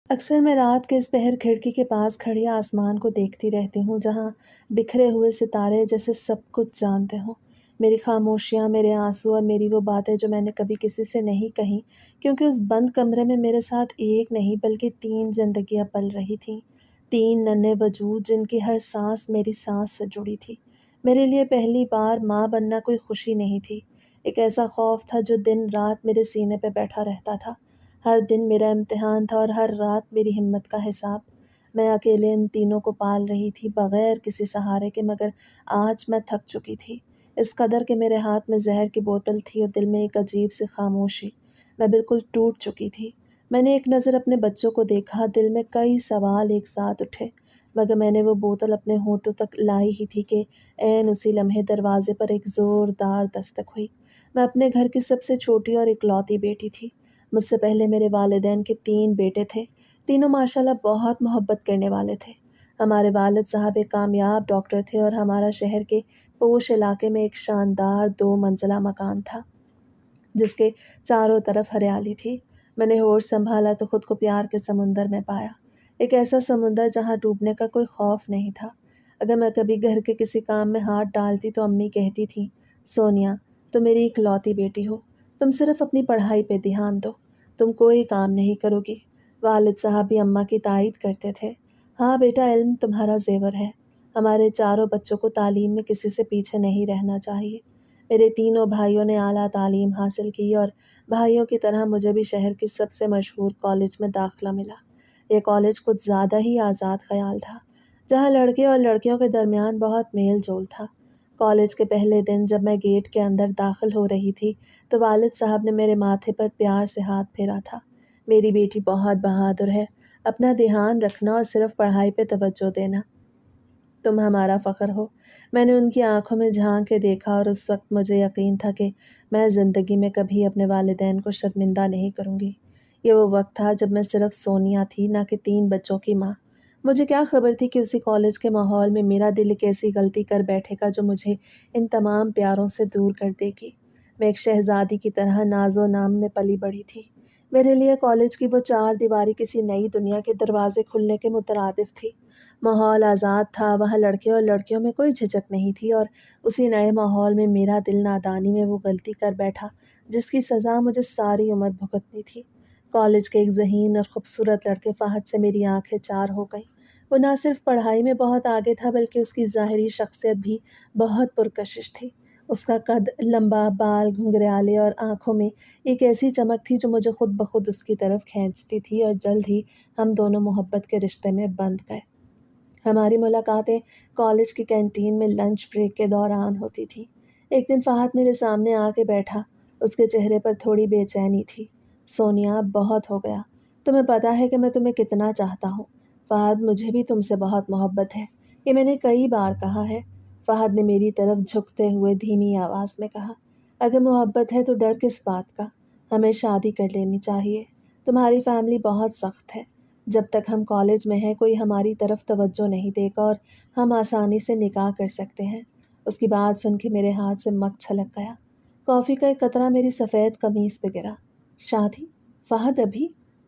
اکثر میں رات کے اس پہر کھڑکی کے پاس کھڑی آسمان کو دیکھتی رہتی ہوں، جہاں بکھرے ہوئے ستارے جیسے سب کچھ جانتے ہوں۔ میری خاموشیاں، میرے آنسو اور میری وہ باتیں جو میں نے کبھی کسی سے نہیں کہیں، کیونکہ اس بند کمرے میں میرے ساتھ ایک نہیں بلکہ 3 زندگیاں پل رہی تھیں، 3 ننھے وجود جن کی ہر سانس میری سانس سے جڑی تھی۔ میرے لیے پہلی بار ماں بننا کوئی خوشی نہیں تھی، ایک ایسا خوف تھا جو دن رات میرے سینے پہ بیٹھا رہتا تھا۔ ہر دن میرا امتحان تھا اور ہر رات میری ہمت کا حساب۔ میں اکیلے ان تینوں کو پال رہی تھی، بغیر کسی سہارے کے، مگر آج میں تھک چکی تھی، اس قدر کہ میرے ہاتھ میں زہر کی بوتل تھی اور دل میں ایک عجیب سی خاموشی۔ میں بالکل ٹوٹ چکی تھی۔ میں نے ایک نظر اپنے بچوں کو دیکھا، دل میں کئی سوال ایک ساتھ اٹھے، مگر میں نے وہ بوتل اپنے ہونٹوں تک لائی ہی تھی کہ عین اسی لمحے دروازے پر ایک زوردار دستک ہوئی۔ میں اپنے گھر کی سب سے چھوٹی اور اکلوتی بیٹی تھی۔ مجھ سے پہلے میرے والدین کے 3 بیٹے تھے، تینوں ماشاءاللہ بہت محبت کرنے والے تھے۔ ہمارے والد صاحب ایک کامیاب ڈاکٹر تھے اور ہمارا شہر کے پوش علاقے میں ایک شاندار 2 منزلہ مکان تھا، جس کے چاروں طرف ہریالی تھی۔ میں نے ہوش سنبھالا تو خود کو پیار کے سمندر میں پایا، ایک ایسا سمندر جہاں ڈوبنے کا کوئی خوف نہیں تھا۔ اگر میں کبھی گھر کے کسی کام میں ہاتھ ڈالتی تو امی کہتی تھیں، سونیا تم میری اکلوتی بیٹی ہو، تم صرف اپنی پڑھائی پہ دھیان دو، تم کوئی کام نہیں کرو گی۔ والد صاحب بھی اماں کی تائید کرتے تھے، ہاں بیٹا علم تمہارا زیور ہے، ہمارے چاروں بچوں کو تعلیم میں کسی سے پیچھے نہیں رہنا چاہیے۔ میرے تینوں بھائیوں نے اعلیٰ تعلیم حاصل کی اور بھائیوں کی طرح مجھے بھی شہر کی سب سے مشہور کالج میں داخلہ ملا۔ یہ کالج کچھ زیادہ ہی آزاد خیال تھا، جہاں لڑکے اور لڑکیوں کے درمیان بہت میل جول تھا۔ کالج کے پہلے دن جب میں گیٹ کے اندر داخل ہو رہی تھی تو والد صاحب نے میرے ماتھے پر پیار سے ہاتھ پھیرا تھا، میری بیٹی بہت بہادر ہے، اپنا دھیان رکھنا اور صرف پڑھائی پہ توجہ دینا، تم ہمارا فخر ہو۔ میں نے ان کی آنکھوں میں جھانک کے دیکھا اور اس وقت مجھے یقین تھا کہ میں زندگی میں کبھی اپنے والدین کو شرمندہ نہیں کروں گی۔ یہ وہ وقت تھا جب میں صرف سونیا تھی، نہ کہ 3 بچوں کی ماں۔ مجھے کیا خبر تھی کہ اسی کالج کے ماحول میں میرا دل ایک ایسی غلطی کر بیٹھے گا جو مجھے ان تمام پیاروں سے دور کر دے گی۔ میں ایک شہزادی کی طرح ناز و نام میں پلی بڑھی تھی۔ میرے لیے کالج کی وہ 4 دیواری کسی نئی دنیا کے دروازے کھلنے کے مترادف تھی۔ ماحول آزاد تھا، وہاں لڑکے اور لڑکیوں میں کوئی جھجک نہیں تھی، اور اسی نئے ماحول میں میرا دل نادانی میں وہ غلطی کر بیٹھا جس کی سزا مجھے ساری عمر بھگتنی تھی۔ کالج کے ایک ذہین اور خوبصورت لڑکے فہد سے میری آنکھیں چار ہو گئیں۔ وہ نہ صرف پڑھائی میں بہت آگے تھا بلکہ اس کی ظاہری شخصیت بھی بہت پرکشش تھی۔ اس کا قد، لمبا بال، گھنگریالے اور آنکھوں میں ایک ایسی چمک تھی جو مجھے خود بخود اس کی طرف کھینچتی تھی، اور جلد ہی ہم دونوں محبت کے رشتے میں بندھ گئے۔ ہماری ملاقاتیں کالج کی کینٹین میں لنچ بریک کے دوران ہوتی تھیں۔ ایک دن فہد میرے سامنے آ کے بیٹھا، اس کے چہرے پر تھوڑی بے چینی تھی۔ سونیا اب بہت ہو گیا، تمہیں پتہ ہے کہ میں تمہیں کتنا چاہتا ہوں۔ فہد مجھے بھی تم سے بہت محبت ہے، یہ میں نے کئی بار کہا ہے، فہد نے میری طرف جھکتے ہوئے دھیمی آواز میں کہا۔ اگر محبت ہے تو ڈر کس بات کا، ہمیں شادی کر لینی چاہیے، تمہاری فیملی بہت سخت ہے، جب تک ہم کالج میں ہیں کوئی ہماری طرف توجہ نہیں دے گا اور ہم آسانی سے نکاح کر سکتے ہیں۔ اس کی بات سن کے میرے ہاتھ سے مگ چھلک گیا، کافی کا ایک قطرہ میری سفید قمیص پہ گرا۔ شادی؟ فہد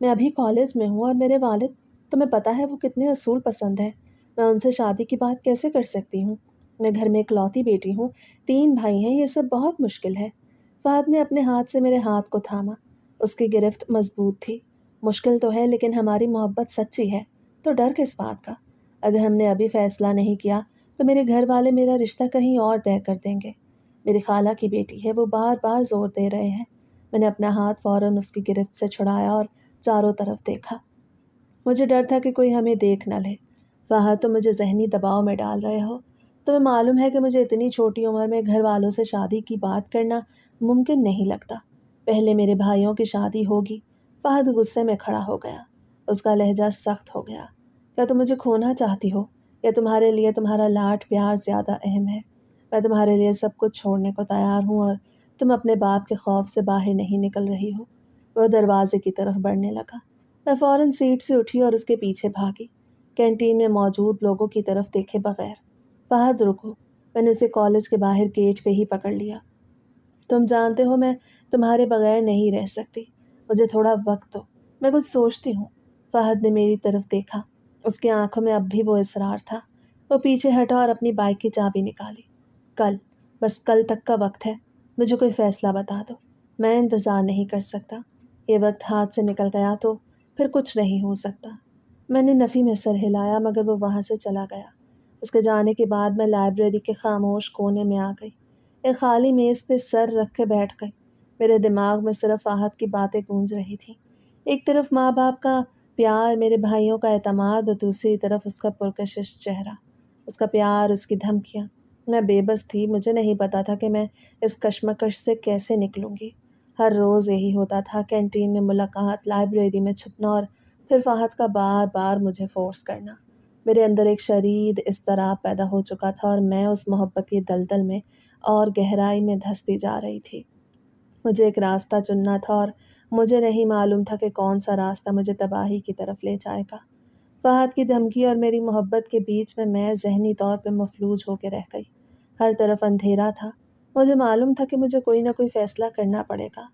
میں ابھی کالج میں ہوں اور میرے والد، تمہیں پتہ ہے وہ کتنے اصول پسند ہیں، میں ان سے شادی کی بات کیسے کر سکتی ہوں؟ میں گھر میں اکلوتی بیٹی ہوں، 3 بھائی ہیں، یہ سب بہت مشکل ہے۔ فہد نے اپنے ہاتھ سے میرے ہاتھ کو تھاما، اس کی گرفت مضبوط تھی۔ مشکل تو ہے لیکن ہماری محبت سچی ہے، تو ڈر کس بات کا؟ اگر ہم نے ابھی فیصلہ نہیں کیا تو میرے گھر والے میرا رشتہ کہیں اور طے کر دیں گے۔ میری خالہ کی بیٹی ہے، وہ بار بار زور دے رہے ہیں۔ میں نے اپنا ہاتھ فوراً اس کی گرفت سے چھڑایا اور چاروں طرف دیکھا۔ مجھے ڈر تھا کہ کوئی ہمیں دیکھ نہ لے۔ فہد تم مجھے ذہنی دباؤ میں ڈال رہے ہو، تمہیں معلوم ہے کہ مجھے اتنی چھوٹی عمر میں گھر والوں سے شادی کی بات کرنا ممکن نہیں لگتا، پہلے میرے بھائیوں کی شادی ہوگی۔ فہد غصے میں کھڑا ہو گیا، اس کا لہجہ سخت ہو گیا۔ کیا تم مجھے کھونا چاہتی ہو یا تمہارے لیے تمہارا لاڈ پیار زیادہ اہم ہے؟ میں تمہارے لیے سب کچھ چھوڑنے کو تیار ہوں اور تم اپنے باپ کے خوف سے باہر نہیں نکل رہی ہو۔ وہ دروازے کی طرف بڑھنے لگا، میں فوراً سیٹ سے اٹھی اور اس کے پیچھے بھاگی، کینٹین میں موجود لوگوں کی طرف دیکھے بغیر۔ فہد رکو، میں نے اسے کالج کے باہر گیٹ پہ ہی پکڑ لیا۔ تم جانتے ہو میں تمہارے بغیر نہیں رہ سکتی، مجھے تھوڑا وقت دو، میں کچھ سوچتی ہوں۔ فہد نے میری طرف دیکھا۔ اس کی آنکھوں میں اب بھی وہ اصرار تھا۔ وہ پیچھے ہٹا اور اپنی بائک کی چابی نکالی۔ کل، بس کل تک کا وقت ہے، مجھے کوئی فیصلہ بتا دو، میں انتظار نہیں کر سکتا۔ یہ وقت ہاتھ سے نکل گیا تو پھر کچھ نہیں ہو سکتا۔ میں نے نفی میں سر ہلایا مگر وہ وہاں سے چلا گیا۔ اس کے جانے کے بعد میں لائبریری کے خاموش کونے میں آ گئی۔ ایک خالی میز پہ سر رکھ کے بیٹھ گئی۔ میرے دماغ میں صرف فہد کی باتیں گونج رہی تھیں۔ ایک طرف ماں باپ کا پیار، میرے بھائیوں کا اعتماد، اور دوسری طرف اس کا پرکشش چہرہ، اس کا پیار، اس کی دھمکیاں۔ میں بے بس تھی، مجھے نہیں پتا تھا کہ میں اس کشمکش سے کیسے نکلوں گی۔ ہر روز یہی ہوتا تھا، کینٹین میں ملاقات، لائبریری میں چھپنا، اور پھر فہد کا بار بار مجھے فورس کرنا۔ میرے اندر ایک شدید اضطراب پیدا ہو چکا تھا اور میں اس محبت کی دلدل میں اور گہرائی میں دھستی جا رہی تھی۔ مجھے ایک راستہ چننا تھا اور مجھے نہیں معلوم تھا کہ کون سا راستہ مجھے تباہی کی طرف لے جائے گا۔ فہد کی دھمکی اور میری محبت کے بیچ میں ذہنی طور پہ مفلوج ہو کے رہ گئی۔ ہر طرف اندھیرا تھا۔ مجھے معلوم تھا کہ مجھے کوئی نہ کوئی فیصلہ کرنا پڑے گا،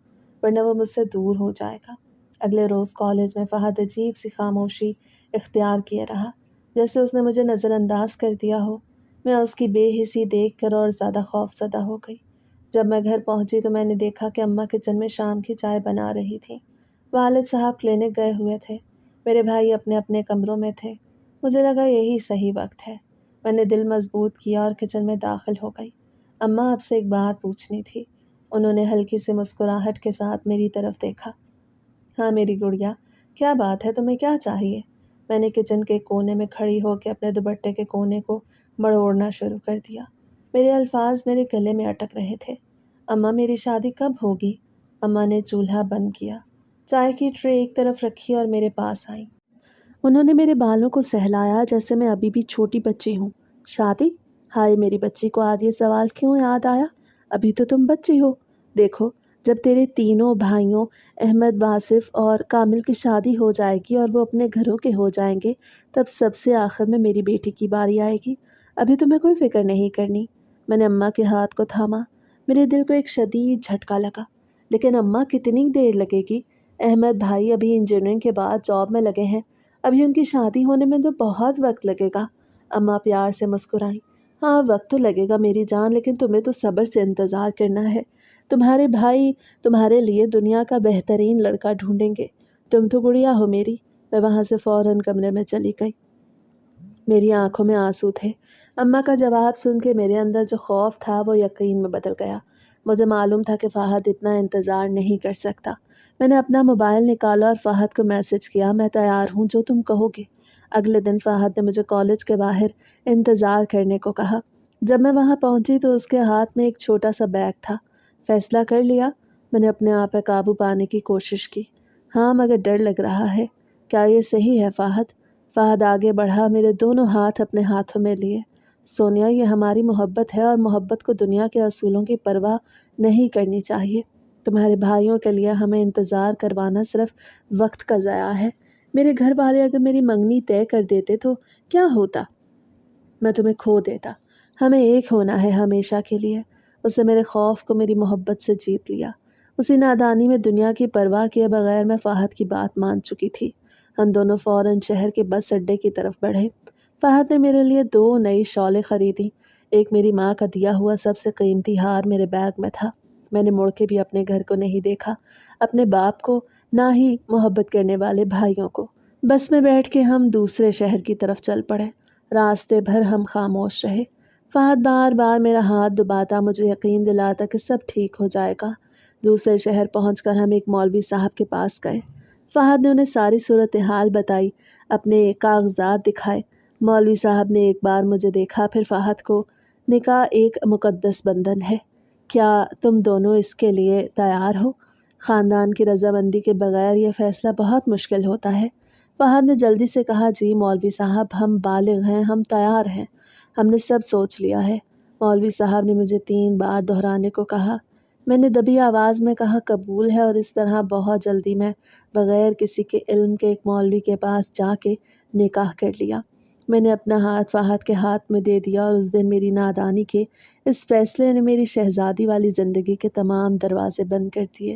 ورنہ وہ مجھ سے دور ہو جائے گا۔ اگلے روز کالج میں فہد عجیب سی خاموشی اختیار کیے رہا، جیسے اس نے مجھے نظر انداز کر دیا ہو۔ میں اس کی بے حسی دیکھ کر اور زیادہ خوف زدہ ہو گئی۔ جب میں گھر پہنچی تو میں نے دیکھا کہ اماں کچن میں شام کی چائے بنا رہی تھیں۔ والد صاحب کلینک گئے ہوئے تھے۔ میرے بھائی اپنے اپنے کمروں میں تھے۔ مجھے لگا یہی صحیح وقت ہے۔ میں نے دل مضبوط کیا اور کچن میں داخل ہو گئی۔ اماں آپ سے ایک بات پوچھنی تھی۔ انہوں نے ہلکی سی مسکراہٹ کے ساتھ میری طرف دیکھا۔ ہاں میری گڑیا، کیا بات ہے، تمہیں کیا چاہیے؟ میں نے کچن کے کونے میں کھڑی ہو کے اپنے دوپٹے کے کونے کو مڑوڑنا شروع کر دیا۔ میرے الفاظ میرے گلے میں اٹک رہے تھے۔ اماں میری شادی کب ہوگی؟ اماں نے چولہا بند کیا، چائے کی ٹرے ایک طرف رکھی اور میرے پاس آئیں۔ انہوں نے میرے بالوں کو سہلایا جیسے میں ابھی بھی چھوٹی بچی ہوں۔ شادی؟ ہائے میری بچی کو آج یہ سوال کیوں یاد آیا؟ ابھی تو تم بچی ہو۔ دیکھو، جب تیرے تینوں بھائیوں احمد، واصف اور کامل کی شادی ہو جائے گی اور وہ اپنے گھروں کے ہو جائیں گے، تب سب سے آخر میں میری بیٹی کی باری آئے گی۔ ابھی تمہیں کوئی فکر نہیں کرنی۔ میں نے اماں کے ہاتھ کو تھاما۔ میرے دل کو ایک شدید جھٹکا لگا۔ لیکن اماں کتنی دیر لگے گی؟ احمد بھائی ابھی انجینئرنگ کے بعد جاب میں لگے ہیں، ابھی ان کی شادی ہونے میں تو بہت وقت لگے گا۔ اماں پیار سے مسکرائیں۔ ہاں وقت تو لگے گا میری جان، لیکن تمہیں تو صبر سے انتظار کرنا ہے۔ تمہارے بھائی تمہارے لیے دنیا کا بہترین لڑکا ڈھونڈیں گے۔ تم تو گڑیا ہو میری۔ میں وہاں سے فوراً کمرے میں چلی گئی۔ میری آنکھوں میں آنسو تھے۔ اماں کا جواب سن کے میرے اندر جو خوف تھا وہ یقین میں بدل گیا۔ مجھے معلوم تھا کہ فہد اتنا انتظار نہیں کر سکتا۔ میں نے اپنا موبائل نکالا اور فہد کو میسج کیا، میں تیار ہوں، جو تم کہو گے۔ اگلے دن فہد نے مجھے کالج کے باہر انتظار کرنے کو کہا۔ جب میں وہاں پہنچی تو اس کے ہاتھ میں ایک چھوٹا سا بیگ تھا۔ فیصلہ کر لیا؟ میں نے اپنے آپ پہ قابو پانے کی کوشش کی۔ ہاں مگر ڈر لگ رہا ہے۔ کیا یہ صحیح ہے فہد؟ فہد آگے بڑھا، میرے دونوں ہاتھ اپنے ہاتھوں میں لیے۔ سونیا، یہ ہماری محبت ہے اور محبت کو دنیا کے اصولوں کی پرواہ نہیں کرنی چاہیے۔ تمہارے بھائیوں کے لیے ہمیں انتظار کروانا صرف وقت کا ضیاع ہے۔ میرے گھر والے اگر میری منگنی طے کر دیتے تو کیا ہوتا؟ میں تمہیں کھو دیتا۔ ہمیں ایک ہونا ہے ہمیشہ کے لیے۔ اس نے میرے خوف کو میری محبت سے جیت لیا۔ اسی نادانی میں دنیا کی پرواہ کیے بغیر میں فہد کی بات مان چکی تھی۔ ہم دونوں فوراً شہر کے بس اڈے کی طرف بڑھے۔ فہد نے میرے لیے 2 نئی شالیں خریدیں۔ ایک میری ماں کا دیا ہوا سب سے قیمتی ہار میرے بیگ میں تھا۔ میں نے مڑ کے بھی اپنے گھر کو نہیں دیکھا، اپنے باپ کو، نہ ہی محبت کرنے والے بھائیوں کو۔ بس میں بیٹھ کے ہم دوسرے شہر کی طرف چل پڑے۔ راستے بھر ہم خاموش رہے۔ فہد بار بار میرا ہاتھ دباتا، مجھے یقین دلاتا کہ سب ٹھیک ہو جائے گا۔ دوسرے شہر پہنچ کر ہم ایک مولوی صاحب کے پاس گئے۔ فہد نے انہیں ساری صورتحال بتائی، اپنے کاغذات دکھائے۔ مولوی صاحب نے ایک بار مجھے دیکھا، پھر فہد کو۔ نکاح ایک مقدس بندھن ہے، کیا تم دونوں اس کے لیے تیار ہو؟ خاندان کی رضامندی کے بغیر یہ فیصلہ بہت مشکل ہوتا ہے۔ فہد نے جلدی سے کہا، جی مولوی صاحب، ہم بالغ ہیں، ہم تیار ہیں، ہم نے سب سوچ لیا ہے۔ مولوی صاحب نے مجھے 3 بار دہرانے کو کہا۔ میں نے دبی آواز میں کہا، قبول ہے، اور اس طرح بہت جلدی میں بغیر کسی کے علم کے ایک مولوی کے پاس جا کے نکاح کر لیا۔ میں نے اپنا ہاتھ فہد کے ہاتھ میں دے دیا اور اس دن میری نادانی کے اس فیصلے نے میری شہزادی والی زندگی کے تمام دروازے بند کر دیے۔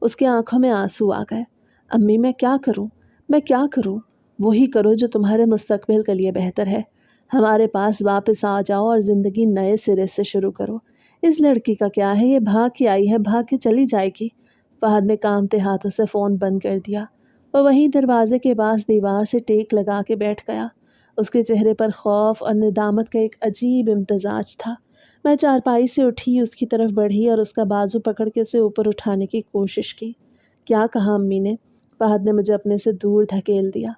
اس کی آنکھوں میں آنسو آ گئے۔ امی میں کیا کروں؟ میں کیا کروں؟ وہی کرو جو تمہارے مستقبل کے لیے بہتر ہے۔ ہمارے پاس واپس آ جاؤ اور زندگی نئے سرے سے شروع کرو۔ اس لڑکی کا کیا ہے، یہ بھاگ کے آئی ہے، بھاگ کے چلی جائے گی۔ فہد نے کانپتے ہاتھوں سے فون بند کر دیا۔ وہ وہیں دروازے کے پاس دیوار سے ٹیک لگا کے بیٹھ گیا۔ اس کے چہرے پر خوف اور ندامت کا ایک عجیب امتزاج تھا۔ میں چارپائی سے اٹھی، اس کی طرف بڑھی اور اس کا بازو پکڑ کے اسے اوپر اٹھانے کی کوشش کی۔ کیا کہا امی نے؟ فہد نے مجھے اپنے سے دور دھکیل دیا۔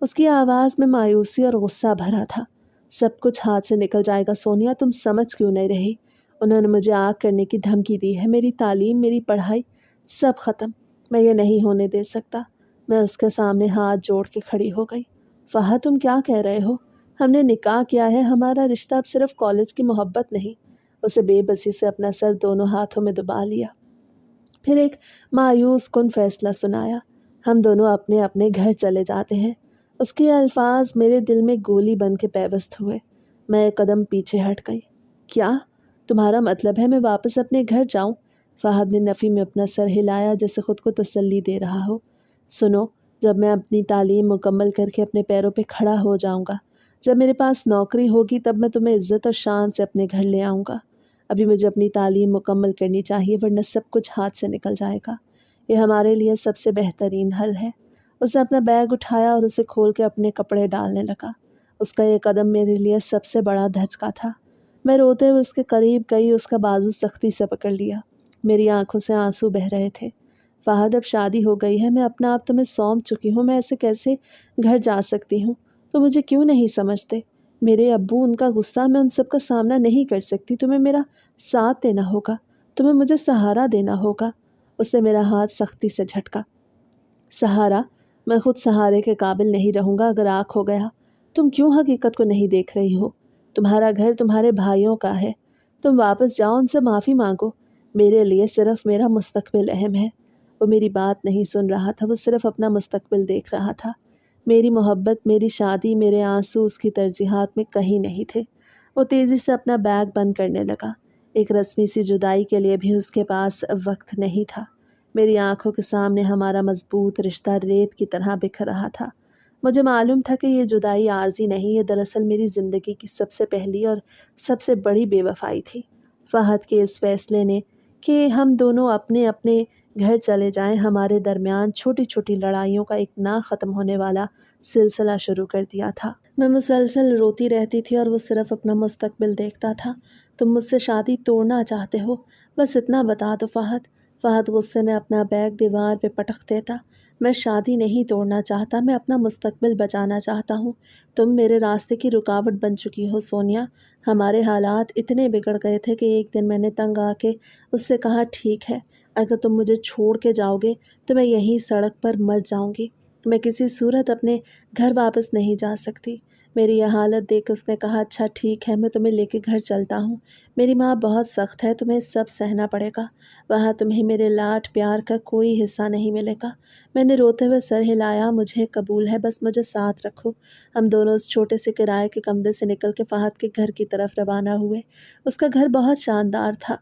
اس کی آواز میں مایوسی اور غصہ بھرا تھا۔ سب کچھ ہاتھ سے نکل جائے گا سونیا، تم سمجھ کیوں نہیں رہی؟ انہوں نے مجھے آگ کرنے کی دھمکی دی ہے، میری تعلیم، میری پڑھائی، سب ختم۔ میں یہ نہیں ہونے دے سکتا۔ میں اس کے سامنے ہاتھ جوڑ کے کھڑی ہو گئی۔ فہد تم کیا کہہ رہے ہو؟ ہم نے نکاح کیا ہے، ہمارا رشتہ اب صرف کالج کی محبت نہیں۔ اسے بے بسی سے اپنا سر دونوں ہاتھوں میں دبا لیا، پھر ایک مایوس کن فیصلہ سنایا۔ ہم دونوں اپنے اپنے گھر چلے جاتے ہیں۔ اس کے الفاظ میرے دل میں گولی بن کے پیوست ہوئے۔ میں ایک قدم پیچھے ہٹ گئی۔ کیا تمہارا مطلب ہے میں واپس اپنے گھر جاؤں؟ فہد نے نفی میں اپنا سر ہلایا جیسے خود کو تسلی دے رہا ہو۔ سنو، جب میں اپنی تعلیم مکمل کر کے اپنے پیروں پہ کھڑا ہو جاؤں گا، جب میرے پاس نوکری ہوگی، تب میں تمہیں عزت اور شان سے اپنے گھر لے آؤں گا۔ ابھی مجھے اپنی تعلیم مکمل کرنی چاہیے، ورنہ سب کچھ ہاتھ سے نکل جائے گا۔ یہ ہمارے لیے سب سے بہترین حل ہے۔ اس نے اپنا بیگ اٹھایا اور اسے کھول کے اپنے کپڑے ڈالنے لگا۔ اس کا یہ قدم میرے لیے سب سے بڑا دھچکا تھا۔ میں روتے ہوئے اس کے قریب گئی، اس کا بازو سختی سے پکڑ لیا۔ میری آنکھوں سے آنسو بہہ رہے تھے۔ فہد اب شادی ہو گئی ہے، میں اپنا آپ تمہیں سونپ چکی ہوں، میں ایسے کیسے گھر جا سکتی ہوں؟ تو مجھے کیوں نہیں سمجھتے؟ میرے ابو، ان کا غصہ، میں ان سب کا سامنا نہیں کر سکتی۔ تمہیں میرا ساتھ دینا ہوگا، تمہیں مجھے سہارا دینا ہوگا۔ اس نے میرا ہاتھ سختی سے جھٹکا۔ سہارا؟ میں خود سہارے کے قابل نہیں رہوں گا اگر آنکھ ہو گیا۔ تم کیوں حقیقت کو نہیں دیکھ رہی ہو؟ تمہارا گھر تمہارے بھائیوں کا ہے، تم واپس جاؤ، ان سے معافی مانگو۔ میرے لیے صرف میرا مستقبل اہم ہے۔ وہ میری بات نہیں سن رہا تھا، وہ صرف اپنا مستقبل دیکھ رہا تھا۔ میری محبت، میری شادی، میرے آنسو اس کی ترجیحات میں کہیں نہیں تھے۔ وہ تیزی سے اپنا بیگ بند کرنے لگا۔ ایک رسمی سی جدائی کے لیے بھی اس کے پاس وقت نہیں تھا۔ میری آنکھوں کے سامنے ہمارا مضبوط رشتہ ریت کی طرح بکھر رہا تھا۔ مجھے معلوم تھا کہ یہ جدائی عارضی نہیں، یہ دراصل میری زندگی کی سب سے پہلی اور سب سے بڑی بے وفائی تھی۔ فہد کے اس فیصلے نے کہ ہم دونوں اپنے اپنے گھر چلے جائیں، ہمارے درمیان چھوٹی چھوٹی لڑائیوں کا ایک نہ ختم ہونے والا سلسلہ شروع کر دیا تھا۔ میں مسلسل روتی رہتی تھی اور وہ صرف اپنا مستقبل دیکھتا تھا۔ تم مجھ سے شادی توڑنا چاہتے ہو، بس اتنا بتا دو فہد۔ فہد غصے میں اپنا بیگ دیوار پہ پٹک دیتا۔ میں شادی نہیں توڑنا چاہتا، میں اپنا مستقبل بچانا چاہتا ہوں۔ تم میرے راستے کی رکاوٹ بن چکی ہو سونیا۔ ہمارے حالات اتنے بگڑ گئے تھے کہ ایک دن میں نے تنگ آ کے اس سے کہا، ٹھیک ہے، اگر تم مجھے چھوڑ کے جاؤ گے تو میں یہیں سڑک پر مر جاؤں گی۔ میں کسی صورت اپنے گھر واپس نہیں جا سکتی۔ میری یہ حالت دیکھ اس نے کہا، اچھا ٹھیک ہے، میں تمہیں لے کے گھر چلتا ہوں۔ میری ماں بہت سخت ہے، تمہیں سب سہنا پڑے گا۔ وہاں تمہیں میرے لاڈ پیار کا کوئی حصہ نہیں ملے گا۔ میں نے روتے ہوئے سر ہلایا، مجھے قبول ہے، بس مجھے ساتھ رکھو۔ ہم دونوں اس چھوٹے سے کرائے کے کمرے سے نکل کے فہد کے گھر کی طرف روانہ ہوئے۔ اس کا گھر بہت شاندار تھا،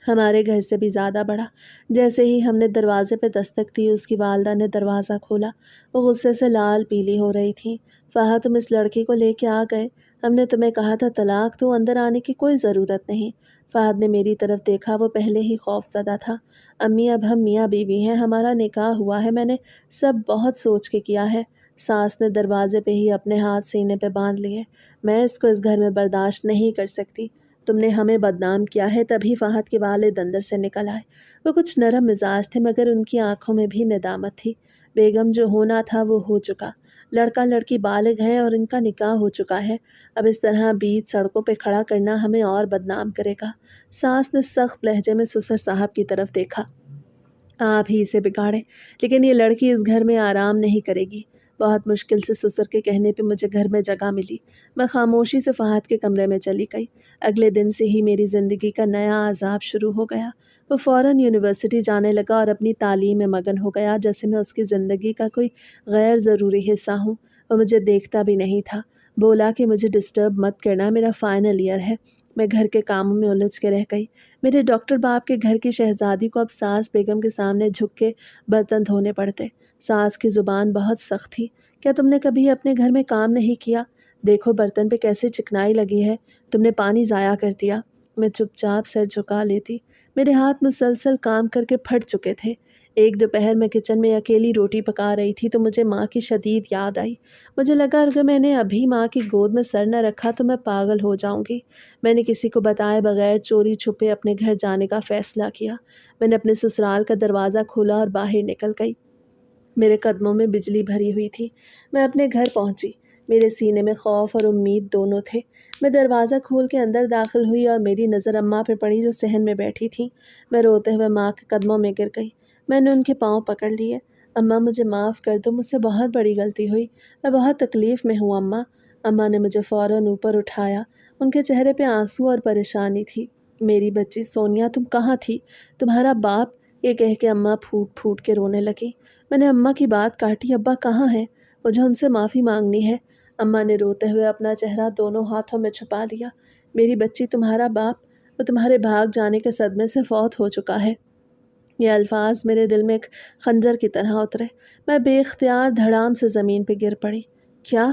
ہمارے گھر سے بھی زیادہ بڑا۔ جیسے ہی ہم نے دروازے پہ دستک دی، اس کی والدہ نے دروازہ کھولا۔ وہ غصے سے لال پیلی ہو رہی تھی۔ فہد، تم اس لڑکی کو لے کے آ گئے، ہم نے تمہیں کہا تھا طلاق تو اندر آنے کی کوئی ضرورت نہیں۔ فہد نے میری طرف دیکھا، وہ پہلے ہی خوف زدہ تھا۔ امی، اب ہم میاں بیوی ہیں، ہمارا نکاح ہوا ہے، میں نے سب بہت سوچ کے کیا ہے۔ ساس نے دروازے پہ ہی اپنے ہاتھ سینے پہ باندھ لیے۔ میں اس کو اس گھر میں برداشت نہیں کر سکتی۔ تم نے ہمیں بدنام کیا ہے۔ تبھی فہد کے والد اندر سے نکل آئے۔ وہ کچھ نرم مزاج تھے، مگر ان کی آنکھوں میں بھی ندامت تھی۔ بیگم جو ہونا تھا وہ ہو چکا، لڑکا لڑکی بالغ ہے اور ان کا نکاح ہو چکا ہے۔ اب اس طرح بیچ سڑکوں پہ کھڑا کرنا ہمیں اور بدنام کرے گا۔ ساس نے سخت لہجے میں سسر صاحب کی طرف دیکھا۔ آپ ہی اسے بگاڑے، لیکن یہ لڑکی اس گھر میں آرام نہیں کرے گی۔ بہت مشکل سے سسر کے کہنے پہ مجھے گھر میں جگہ ملی۔ میں خاموشی سے فہد کے کمرے میں چلی گئی۔ اگلے دن سے ہی میری زندگی کا نیا عذاب شروع ہو گیا۔ وہ فوراً یونیورسٹی جانے لگا اور اپنی تعلیم میں مگن ہو گیا، جیسے میں اس کی زندگی کا کوئی غیر ضروری حصہ ہوں۔ وہ مجھے دیکھتا بھی نہیں تھا۔ بولا کہ مجھے ڈسٹرب مت کرنا، میرا فائنل ایئر ہے، میں گھر کے کاموں میں الجھ کے رہ گئی۔ میرے ڈاکٹر باپ کے گھر کی شہزادی کو اب ساس بیگم کے سامنے جھک کے برتن دھونے پڑتے۔ ساس کی زبان بہت سخت تھی۔ کیا تم نے کبھی اپنے گھر میں کام نہیں کیا؟ دیکھو برتن پہ کیسے چکنائی لگی ہے، تم نے پانی ضائع کر دیا۔ میں چپ چاپ سر جھکا لیتی۔ میرے ہاتھ مسلسل کام کر کے پھٹ چکے تھے۔ ایک دوپہر میں کچن میں اکیلی روٹی پکا رہی تھی تو مجھے ماں کی شدید یاد آئی۔ مجھے لگا اگر میں نے ابھی ماں کی گود میں سر نہ رکھا تو میں پاگل ہو جاؤں گی۔ میں نے کسی کو بتائے بغیر چوری چھپے اپنے گھر جانے کا فیصلہ کیا۔ میں نے اپنے سسرال کا دروازہ کھولا اور باہر نکل گئی۔ میرے قدموں میں بجلی بھری ہوئی تھی۔ میں اپنے گھر پہنچی۔ میرے سینے میں خوف اور امید دونوں تھے۔ میں دروازہ کھول کے اندر داخل ہوئی اور میری نظر اماں پہ پڑی جو صحن میں بیٹھی تھیں۔ میں روتے ہوئے ماں کے قدموں میں گر گئی۔ میں نے ان کے پاؤں پکڑ لیے۔ اماں مجھے معاف کر دو، مجھ سے بہت بڑی غلطی ہوئی، میں بہت تکلیف میں ہوں اماں۔ اماں نے مجھے فوراً اوپر اٹھایا۔ ان کے چہرے پہ آنسو اور پریشانی تھی۔ میری بچی سونیا تم کہاں تھی؟ تمہارا باپ، یہ کہہ کے اماں پھوٹ پھوٹ کے رونے لگی۔ میں نے اماں کی بات کاٹی۔ ابا کہاں ہیں؟ مجھے ان سے معافی مانگنی ہے۔ اماں نے روتے ہوئے اپنا چہرہ دونوں ہاتھوں میں چھپا لیا۔ میری بچی تمہارا باپ، وہ تمہارے بھاگ جانے کے صدمے سے فوت ہو چکا ہے۔ یہ الفاظ میرے دل میں ایک خنجر کی طرح اترے۔ میں بے اختیار دھڑام سے زمین پہ گر پڑی۔ کیا؟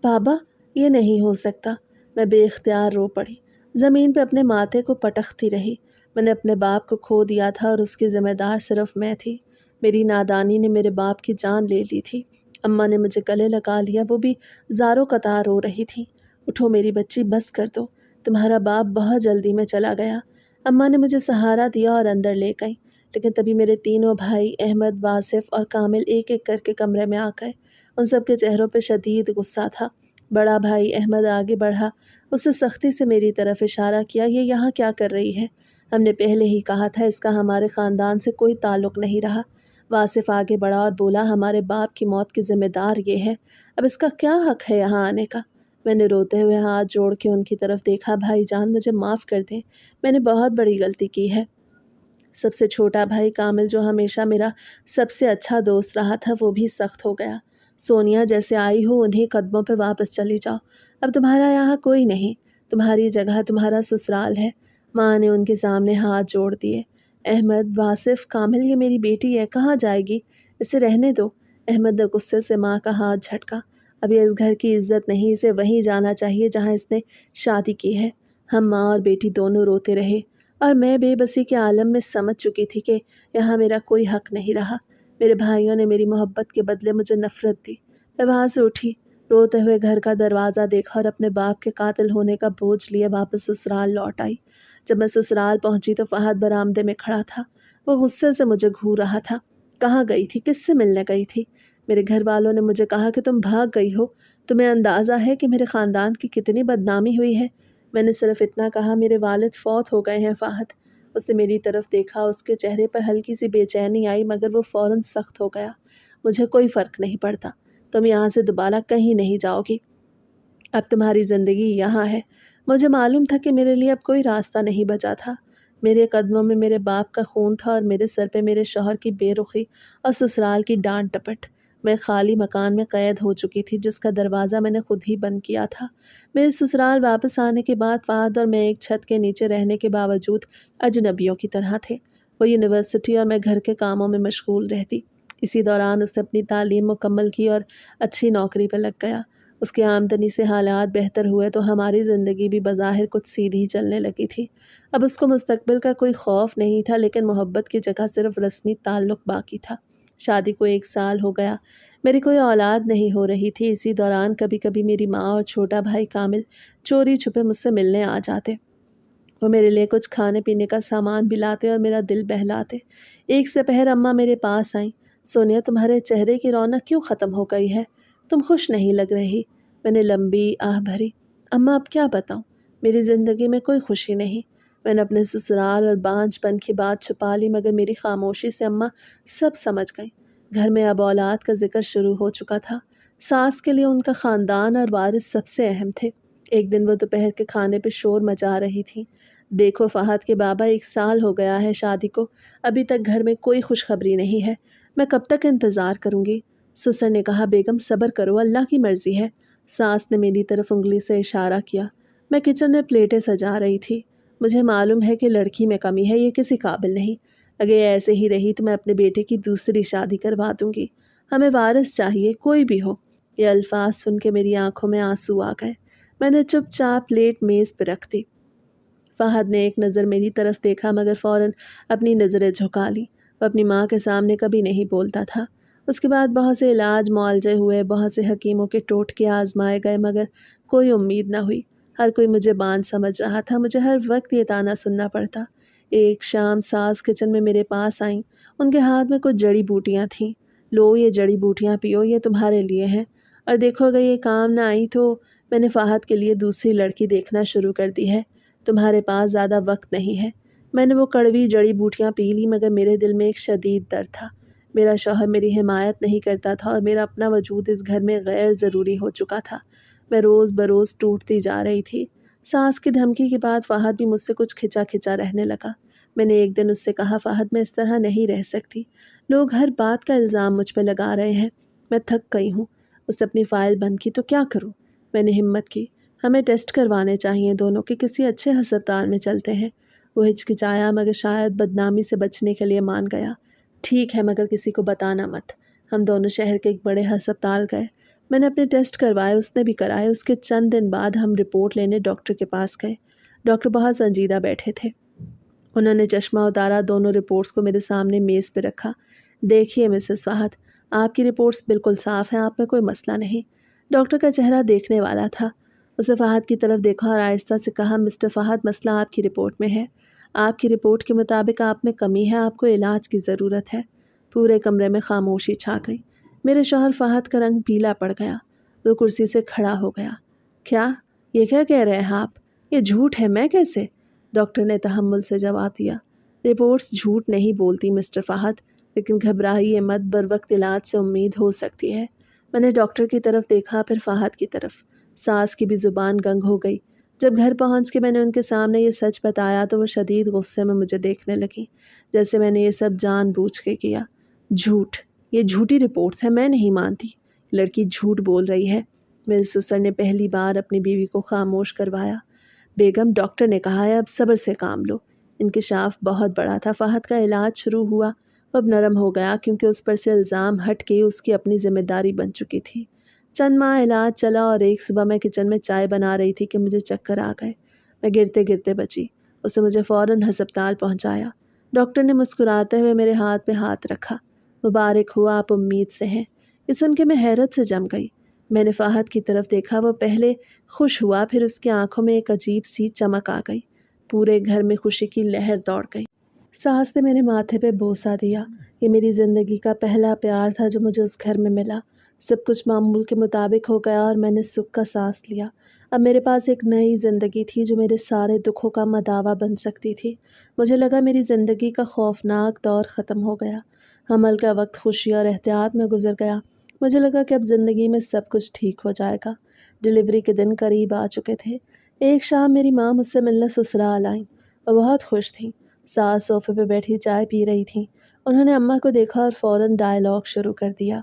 بابا، یہ نہیں ہو سکتا۔ میں بے اختیار رو پڑی۔ زمین پہ اپنے ماتھے کو پٹکتی رہی۔ میں نے اپنے باپ کو کھو دیا تھا اور اس کی ذمہ دار صرف میں تھی۔ میری نادانی نے میرے باپ کی جان لے لی تھی۔ اماں نے مجھے گلے لگا لیا، وہ بھی زاروں قطار رو رہی تھی۔ اٹھو میری بچی، بس کر دو، تمہارا باپ بہت جلدی میں چلا گیا۔ اماں نے مجھے سہارا دیا اور اندر لے گئی، لیکن تبھی میرے تینوں بھائی احمد، واصف اور کامل ایک ایک کر کے کمرے میں آ گئے۔ ان سب کے چہروں پہ شدید غصہ تھا۔ بڑا بھائی احمد آگے بڑھا، اس نے سختی سے میری طرف اشارہ کیا۔ یہ یہاں کیا کر رہی ہے؟ ہم نے پہلے ہی کہا تھا اس کا ہمارے خاندان سے کوئی تعلق نہیں رہا۔ واصف آگے بڑھا اور بولا، ہمارے باپ کی موت کی ذمہ دار یہ ہے، اب اس کا کیا حق ہے یہاں آنے کا؟ میں نے روتے ہوئے ہاتھ جوڑ کے ان کی طرف دیکھا۔ بھائی جان، مجھے معاف کر دیں، میں نے بہت بڑی غلطی کی ہے۔ سب سے چھوٹا بھائی کامل، جو ہمیشہ میرا سب سے اچھا دوست رہا تھا، وہ بھی سخت ہو گیا۔ سونیا، جیسے آئی ہو انہیں قدموں پہ واپس چلی جاؤ، اب تمہارا یہاں کوئی نہیں، تمہاری جگہ تمہارا سسرال ہے۔ ماں نے ان کے سامنے ہاتھ جوڑ دیے۔ احمد، واصف، کامل، یہ میری بیٹی ہے، کہاں جائے گی؟ اسے رہنے دو۔ احمد نے غصے سے ماں کا ہاتھ جھٹکا۔ اب یہ اس گھر کی عزت نہیں، اسے وہیں جانا چاہیے جہاں اس نے شادی کی ہے۔ ہم ماں اور بیٹی دونوں روتے رہے، اور میں بے بسی کے عالم میں سمجھ چکی تھی کہ یہاں میرا کوئی حق نہیں رہا۔ میرے بھائیوں نے میری محبت کے بدلے مجھے نفرت دی۔ میں وہاں سے اٹھی، روتے ہوئے گھر کا دروازہ دیکھا اور اپنے باپ کے قاتل ہونے کا بوجھ لیے واپس سسرال لوٹ آئی۔ جب میں سسرال پہنچی تو فہد برآمدے میں کھڑا تھا۔ وہ غصے سے مجھے گھور رہا تھا۔ کہاں گئی تھی؟ کس سے ملنے گئی تھی؟ میرے گھر والوں نے مجھے کہا کہ تم بھاگ گئی ہو۔ تمہیں اندازہ ہے کہ میرے خاندان کی کتنی بدنامی ہوئی ہے؟ میں نے صرف اتنا کہا، میرے والد فوت ہو گئے ہیں فہد۔ اس نے میری طرف دیکھا، اس کے چہرے پر ہلکی سی بے چینی آئی، مگر وہ فوراً سخت ہو گیا۔ مجھے کوئی فرق نہیں پڑتا، تم یہاں سے دوبارہ کہیں نہیں جاؤ گی، اب تمہاری زندگی یہاں ہے۔ مجھے معلوم تھا کہ میرے لیے اب کوئی راستہ نہیں بچا تھا۔ میرے قدموں میں میرے باپ کا خون تھا اور میرے سر پہ میرے شوہر کی بے رخی اور سسرال کی ڈانٹ ٹپٹ۔ میں خالی مکان میں قید ہو چکی تھی جس کا دروازہ میں نے خود ہی بند کیا تھا۔ میرے سسرال واپس آنے کے بعد فہد اور میں ایک چھت کے نیچے رہنے کے باوجود اجنبیوں کی طرح تھے۔ وہ یونیورسٹی اور میں گھر کے کاموں میں مشغول رہتی۔ اسی دوران اس نے اپنی تعلیم مکمل کی اور اچھی نوکری پہ لگ گیا۔ اس کی آمدنی سے حالات بہتر ہوئے تو ہماری زندگی بھی بظاہر کچھ سیدھی چلنے لگی تھی۔ اب اس کو مستقبل کا کوئی خوف نہیں تھا، لیکن محبت کی جگہ صرف رسمی تعلق باقی تھا۔ شادی کو 1 سال ہو گیا، میری کوئی اولاد نہیں ہو رہی تھی۔ اسی دوران کبھی کبھی میری ماں اور چھوٹا بھائی کامل چوری چھپے مجھ سے ملنے آ جاتے۔ وہ میرے لیے کچھ کھانے پینے کا سامان بھی لاتے اور میرا دل بہلاتے۔ ایک سپہر اماں میرے پاس آئیں۔ سونیا، تمہارے چہرے کی رونق کیوں ختم ہو گئی ہے؟ تم خوش نہیں لگ رہی۔ میں نے لمبی آہ بھری۔ اماں، اب کیا بتاؤں، میری زندگی میں کوئی خوشی نہیں۔ میں نے اپنے سسرال اور بانجھ پن کی بات چھپا لی، مگر میری خاموشی سے اماں سب سمجھ گئیں۔ گھر میں اب اولاد کا ذکر شروع ہو چکا تھا۔ ساس کے لیے ان کا خاندان اور وارث سب سے اہم تھے۔ ایک دن وہ دوپہر کے کھانے پہ شور مچا رہی تھی۔ دیکھو فہد کے بابا، 1 سال ہو گیا ہے شادی کو، ابھی تک گھر میں کوئی خوشخبری نہیں ہے، میں کب تک انتظار کروں گی؟ سسر نے کہا، بیگم صبر کرو، اللہ کی مرضی ہے۔ ساس نے میری طرف انگلی سے اشارہ کیا۔ میں کچن میں پلیٹیں سجا رہی تھی۔ مجھے معلوم ہے کہ لڑکی میں کمی ہے، یہ کسی قابل نہیں۔ اگر یہ ایسے ہی رہی تو میں اپنے بیٹے کی دوسری شادی کروا دوں گی۔ ہمیں وارث چاہیے، کوئی بھی ہو۔ یہ الفاظ سن کے میری آنکھوں میں آنسو آ گئے۔ میں نے چپ چاپ پلیٹ میز پہ رکھ دی۔ فہد نے ایک نظر میری طرف دیکھا مگر فوراً اپنی نظریں جھکا لی۔ وہ اپنی ماں کے سامنے کبھی نہیں بولتا تھا۔ اس کے بعد بہت سے علاج معالجے ہوئے، بہت سے حکیموں کے ٹوٹکے آزمائے گئے مگر کوئی امید نہ ہوئی۔ ہر کوئی مجھے باندھ سمجھ رہا تھا، مجھے ہر وقت یہ طعنا سننا پڑتا۔ ایک شام ساس کچن میں میرے پاس آئیں۔ ان کے ہاتھ میں کچھ جڑی بوٹیاں تھیں۔ لو یہ جڑی بوٹیاں پیو، یہ تمہارے لیے ہیں، اور دیکھو اگر یہ کام نہ آئی تو میں نے فہد کے لیے دوسری لڑکی دیکھنا شروع کر دی ہے۔ تمہارے پاس زیادہ وقت نہیں ہے۔ میں نے وہ کڑوی جڑی بوٹیاں پی لی مگر میرے دل میں ایک شدید درد تھا۔ میرا شوہر میری حمایت نہیں کرتا تھا اور میرا اپنا وجود اس گھر میں غیر ضروری ہو چکا تھا۔ میں روز بروز ٹوٹتی جا رہی تھی۔ ساس کی دھمکی کے بعد فہد بھی مجھ سے کچھ کھچا کھچا رہنے لگا۔ میں نے ایک دن اس سے کہا، فہد میں اس طرح نہیں رہ سکتی۔ لوگ ہر بات کا الزام مجھ پہ لگا رہے ہیں۔ میں تھک گئی ہوں۔ اس نے اپنی فائل بند کی، تو کیا کروں؟ میں نے ہمت کی۔ ہمیں ٹیسٹ کروانے چاہیے دونوں کے، کسی اچھے ہسپتال میں چلتے ہیں۔ وہ ہچکچایا مگر شاید بدنامی سے بچنے کے لیے مان گیا۔ ٹھیک ہے مگر کسی کو بتانا مت۔ ہم دونوں شہر کے ایک بڑے ہسپتال گئے۔ میں نے اپنے ٹیسٹ کروائے، اس نے بھی کرائے۔ اس کے چند دن بعد ہم رپورٹ لینے ڈاکٹر کے پاس گئے۔ ڈاکٹر بہت سنجیدہ بیٹھے تھے۔ انہوں نے چشمہ اتارا، دونوں رپورٹس کو میرے سامنے میز پہ رکھا۔ دیکھیے مسز فہد، آپ کی رپورٹس بالکل صاف ہیں، آپ میں کوئی مسئلہ نہیں۔ ڈاکٹر کا چہرہ دیکھنے والا تھا۔ اس نے فہد کی طرف دیکھا اور آہستہ سے کہا، مسٹر فہد، مسئلہ آپ کی رپورٹ میں ہے۔ آپ کی رپورٹ کے مطابق آپ میں کمی ہے، آپ کو علاج کی ضرورت ہے۔ پورے کمرے میں خاموشی چھا گئی۔ میرے شوہر فہد کا رنگ پیلا پڑ گیا۔ وہ کرسی سے کھڑا ہو گیا۔ کیا؟ یہ کیا کہہ رہے ہیں آپ؟ یہ جھوٹ ہے، میں کیسے؟ ڈاکٹر نے تحمل سے جواب دیا۔ رپورٹس جھوٹ نہیں بولتی مسٹر فہد، لیکن گھبرائیے مت، بروقت علاج سے امید ہو سکتی ہے۔ میں نے ڈاکٹر کی طرف دیکھا، پھر فہد کی طرف۔ ساس کی بھی زبان گنگ ہو گئی۔ جب گھر پہنچ کے میں نے ان کے سامنے یہ سچ بتایا تو وہ شدید غصے میں مجھے دیکھنے لگی، جیسے میں نے یہ سب جان بوجھ کے کیا۔ جھوٹ، یہ جھوٹی رپورٹس ہیں، میں نہیں مانتی۔ لڑکی جھوٹ بول رہی ہے۔ میرے سسر نے پہلی بار اپنی بیوی کو خاموش کروایا۔ بیگم، ڈاکٹر نے کہا ہے، اب صبر سے کام لو۔ انکشاف بہت بڑا تھا۔ فہد کا علاج شروع ہوا، وہ اب نرم ہو گیا کیونکہ اس پر سے الزام ہٹ کے اس کی اپنی ذمہ داری بن چکی تھی۔ چند ماہ علاج چلا اور ایک صبح میں کچن میں چائے بنا رہی تھی کہ مجھے چکر آ گئے۔ میں گرتے گرتے بچی۔ اس نے مجھے فوراً ہسپتال پہنچایا۔ ڈاکٹر نے مسکراتے ہوئے میرے ہاتھ پہ ہاتھ رکھا۔ مبارک ہوا، آپ امید سے ہیں۔ یہ سن کے میں حیرت سے جم گئی۔ میں نے فہد کی طرف دیکھا، وہ پہلے خوش ہوا، پھر اس کی آنکھوں میں ایک عجیب سی چمک آ گئی۔ پورے گھر میں خوشی کی لہر دوڑ گئی۔ ساس نے میرے ماتھے پہ بوسہ دیا۔ یہ میری زندگی کا پہلا پیار تھا جو مجھے اس گھر میں ملا۔ سب کچھ معمول کے مطابق ہو گیا اور میں نے سکھ کا سانس لیا۔ اب میرے پاس ایک نئی زندگی تھی جو میرے سارے دکھوں کا مداوا بن سکتی تھی۔ مجھے لگا میری زندگی کا خوفناک دور ختم ہو گیا۔ حمل کا وقت خوشی اور احتیاط میں گزر گیا۔ مجھے لگا کہ اب زندگی میں سب کچھ ٹھیک ہو جائے گا۔ ڈلیوری کے دن قریب آ چکے تھے۔ ایک شام میری ماں مجھ سے ملنے سسرال آئیں۔ وہ بہت خوش تھیں۔ ساس صوفے پہ بیٹھی چائے پی رہی تھیں۔ انہوں نے اماں کو دیکھا اور فوراً ڈائیلاگ شروع کر دیا۔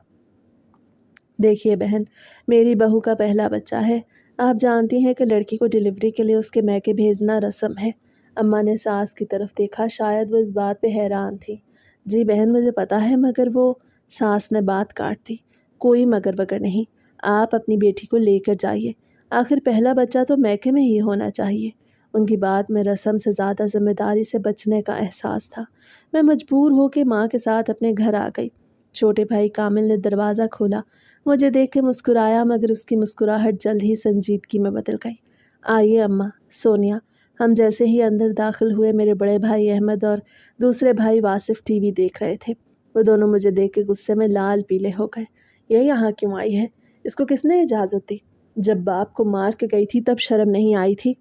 دیکھیے بہن، میری بہو کا پہلا بچہ ہے۔ آپ جانتی ہیں کہ لڑکی کو ڈلیوری کے لیے اس کے میکے بھیجنا رسم ہے۔ اماں نے ساس کی طرف دیکھا، شاید وہ اس بات پہ حیران تھی۔ جی بہن، مجھے پتا ہے، مگر وہ… ساس نے بات کاٹ دی۔ کوئی مگر بگر نہیں، آپ اپنی بیٹی کو لے کر جائیے۔ آخر پہلا بچہ تو میکے میں ہی ہونا چاہیے۔ ان کی بات میں رسم سے زیادہ ذمہ داری سے بچنے کا احساس تھا۔ میں مجبور ہو کے ماں کے ساتھ اپنے گھر آ گئی۔ چھوٹے بھائی کامل نے دروازہ کھولا، مجھے دیکھ کے مسکرایا مگر اس کی مسکراہٹ جلد ہی سنجیدگی میں بدل گئی۔ آئیے اماں، سونیا۔ ہم جیسے ہی اندر داخل ہوئے، میرے بڑے بھائی احمد اور دوسرے بھائی واصف ٹی وی دیکھ رہے تھے۔ وہ دونوں مجھے دیکھ کے غصے میں لال پیلے ہو گئے۔ یہ یہاں کیوں آئی ہے؟ اس کو کس نے اجازت دی؟ جب باپ کو مار کے گئی تھی تب شرم نہیں آئی تھی؟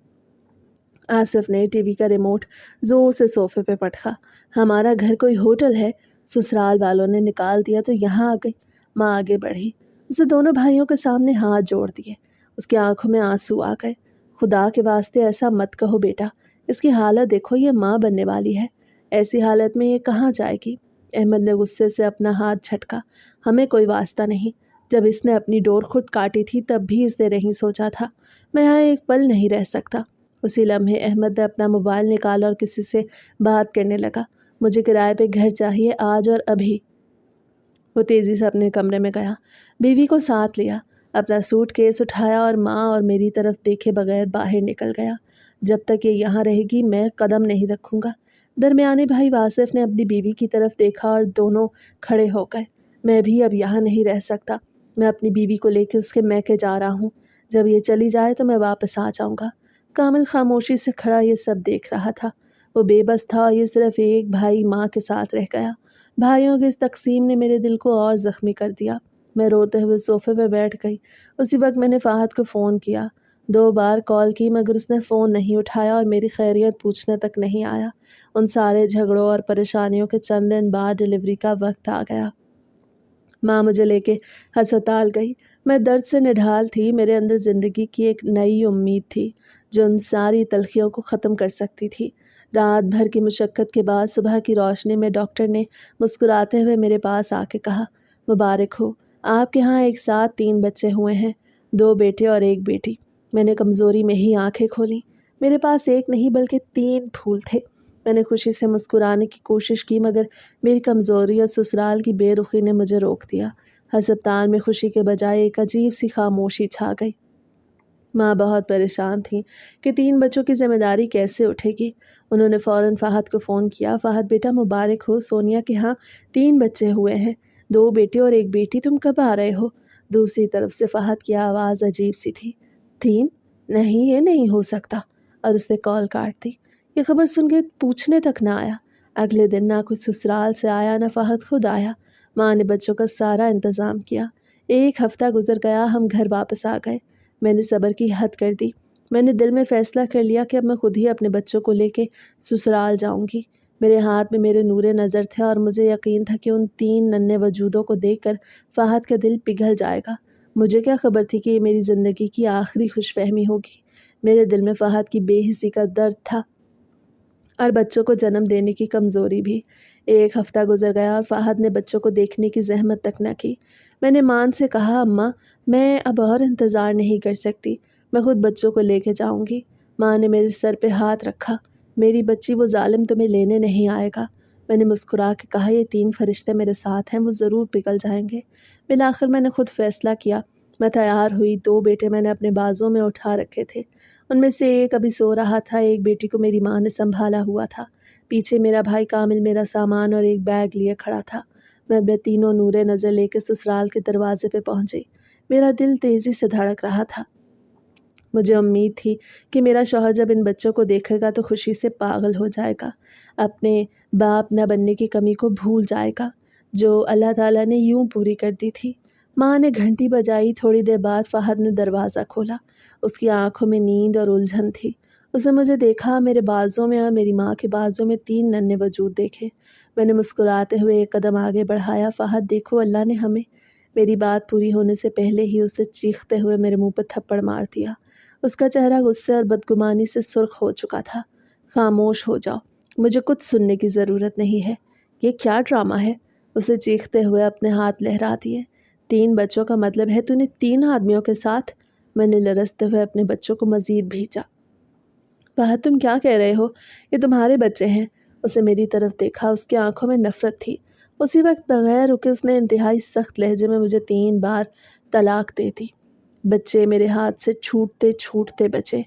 آصف نے ٹی وی کا ریموٹ زور سے صوفے پہ پٹکا۔ ہمارا گھر کوئی ہوٹل ہے؟ سسرال والوں نے نکال دیا تو یہاں آ گئی۔ ماں آگے بڑھی، اسے دونوں بھائیوں کے سامنے ہاتھ جوڑ دیے۔ اس کی آنکھوں میں آنسو آ گئے۔ خدا کے واسطے ایسا مت کہو بیٹا، اس کی حالت دیکھو، یہ ماں بننے والی ہے، ایسی حالت میں یہ کہاں جائے گی؟ احمد نے غصے سے اپنا ہاتھ جھٹکا۔ ہمیں کوئی واسطہ نہیں، جب اس نے اپنی ڈور خود کاٹی تھی تب بھی اس نے نہیں سوچا تھا میں یہاں ایک پل نہیں رہ سکتا۔ اسی لمحے احمد نے اپنا موبائل نکالا اور کسی سے بات کرنے لگا۔ مجھے کرائے پہ گھر چاہیے، آج اور ابھی۔ وہ تیزی سے اپنے کمرے میں گیا، بیوی کو ساتھ لیا، اپنا سوٹ کیس اٹھایا اور ماں اور میری طرف دیکھے بغیر باہر نکل گیا۔ جب تک یہ یہاں رہے گی میں قدم نہیں رکھوں گا۔ درمیانے بھائی واصف نے اپنی بیوی کی طرف دیکھا اور دونوں کھڑے ہو گئے۔ میں بھی اب یہاں نہیں رہ سکتا، میں اپنی بیوی کو لے کے اس کے میکے جا رہا ہوں۔ جب یہ چلی جائے تو میں واپس آ جاؤں گا۔ کامل خاموشی سے کھڑا یہ سب دیکھ رہا تھا۔ وہ بے بس تھا اور یہ صرف ایک بھائی ماں کے ساتھ رہ گیا۔ بھائیوں کے اس تقسیم نے میرے دل کو اور زخمی کر دیا۔ میں روتے ہوئے صوفے پہ بیٹھ گئی۔ اسی وقت میں نے فہد کو فون کیا، 2 بار کال کی مگر اس نے فون نہیں اٹھایا اور میری خیریت پوچھنے تک نہیں آیا۔ ان سارے جھگڑوں اور پریشانیوں کے چند دن بعد ڈیلیوری کا وقت آ گیا۔ ماں مجھے لے کے ہسپتال گئی۔ میں درد سے نڈھال تھی، میرے اندر زندگی کی ایک نئی امید تھی جو ان ساری تلخیوں کو ختم کر سکتی تھی۔ رات بھر کی مشقت کے بعد صبح کی روشنی میں ڈاکٹر نے مسکراتے ہوئے میرے پاس آ کے کہا، مبارک ہو، آپ کے ہاں ایک ساتھ 3 بچے ہوئے ہیں، 2 بیٹے اور 1 بیٹی۔ میں نے کمزوری میں ہی آنکھیں کھولیں۔ میرے پاس 1 نہیں بلکہ 3 پھول تھے۔ میں نے خوشی سے مسکرانے کی کوشش کی مگر میری کمزوری اور سسرال کی بے رخی نے مجھے روک دیا۔ ہسپتال میں خوشی کے بجائے ایک عجیب سی خاموشی چھا گئی۔ ماں بہت پریشان تھیں کہ 3 بچوں کی ذمہ داری کیسے اٹھے گی۔ انہوں نے فوراً فہد کو فون کیا، فہد بیٹا مبارک ہو، سونیا کے ہاں 3 بچے ہوئے ہیں، 2 بیٹے اور 1 بیٹی، تم کب آ رہے ہو؟ دوسری طرف سے فہد کی آواز عجیب سی تھی، 3؟ نہیں یہ نہیں ہو سکتا، اور اس نے کال کاٹ دی۔ یہ خبر سن کے پوچھنے تک نہ آیا۔ اگلے دن نہ کوئی سسرال سے آیا نہ فہد خود آیا۔ ماں نے بچوں کا سارا انتظام کیا۔ 1 ہفتہ گزر گیا، ہم گھر واپس آ گئے۔ میں نے صبر کی حد کر دی۔ میں نے دل میں فیصلہ کر لیا کہ اب میں خود ہی اپنے بچوں کو لے کے سسرال جاؤں گی۔ میرے ہاتھ میں میرے نور نظر تھے اور مجھے یقین تھا کہ ان 3 ننھے وجودوں کو دیکھ کر فہد کا دل پگھل جائے گا۔ مجھے کیا خبر تھی کہ یہ میری زندگی کی آخری خوش فہمی ہوگی۔ میرے دل میں فہد کی بے حسی کا درد تھا اور بچوں کو جنم دینے کی کمزوری بھی۔ 1 ہفتہ گزر گیا اور فہد نے بچوں کو دیکھنے کی زحمت تک نہ کی۔ میں نے مان سے کہا، اماں میں اب اور انتظار نہیں کر سکتی، میں خود بچوں کو لے کے جاؤں گی۔ ماں نے میرے سر پہ ہاتھ رکھا، میری بچی وہ ظالم تمہیں لینے نہیں آئے گا۔ میں نے مسکرا کے کہا، یہ 3 فرشتے میرے ساتھ ہیں، وہ ضرور پگھل جائیں گے۔ بالآخر میں نے خود فیصلہ کیا۔ میں تیار ہوئی، 2 بیٹے میں نے اپنے بازوں میں اٹھا رکھے تھے۔ ان میں سے ایک ابھی سو رہا تھا، 1 بیٹی کو میری ماں نے سنبھالا ہوا تھا۔ پیچھے میرا بھائی کامل میرا سامان اور ایک بیگ لیے کھڑا تھا۔ میں اپنے تینوں نورے نظر لے کے سسرال کے دروازے پہ پہنچی۔ میرا دل تیزی سے دھڑک رہا تھا۔ مجھے امید تھی کہ میرا شوہر جب ان بچوں کو دیکھے گا تو خوشی سے پاگل ہو جائے گا، اپنے باپ نہ بننے کی کمی کو بھول جائے گا جو اللہ تعالیٰ نے یوں پوری کر دی تھی۔ ماں نے گھنٹی بجائی، تھوڑی دیر بعد فہد نے دروازہ کھولا۔ اس کی آنکھوں میں نیند اور الجھن تھی۔ اس نے مجھے دیکھا، میرے بازوں میں اور میری ماں کے بازوں میں 3 ننھے وجود دیکھے۔ میں نے مسکراتے ہوئے 1 قدم آگے بڑھایا، فہد دیکھو اللہ نے ہمیں۔ میری بات پوری ہونے سے پہلے ہی اسے چیختے ہوئے میرے منہ پہ تھپڑ مار دیا۔ اس کا چہرہ غصے اور بدگمانی سے سرخ ہو چکا تھا۔ خاموش ہو جاؤ، مجھے کچھ سننے کی ضرورت نہیں ہے۔ یہ کیا ڈرامہ ہے؟ اسے چیختے ہوئے اپنے ہاتھ لہرا دیے۔ 3 بچوں کا مطلب ہے تو نے 3 آدمیوں کے ساتھ؟ میں نے لرزتے ہوئے اپنے بچوں کو مزید بھیجا۔ فہد تم کیا کہہ رہے ہو؟ یہ تمہارے بچے ہیں۔ اسے میری طرف دیکھا، اس کی آنکھوں میں نفرت تھی۔ اسی وقت بغیر رکے اس نے انتہائی سخت لہجے میں مجھے 3 بار طلاق دے دی۔ بچے میرے ہاتھ سے چھوٹتے چھوٹتے بچے۔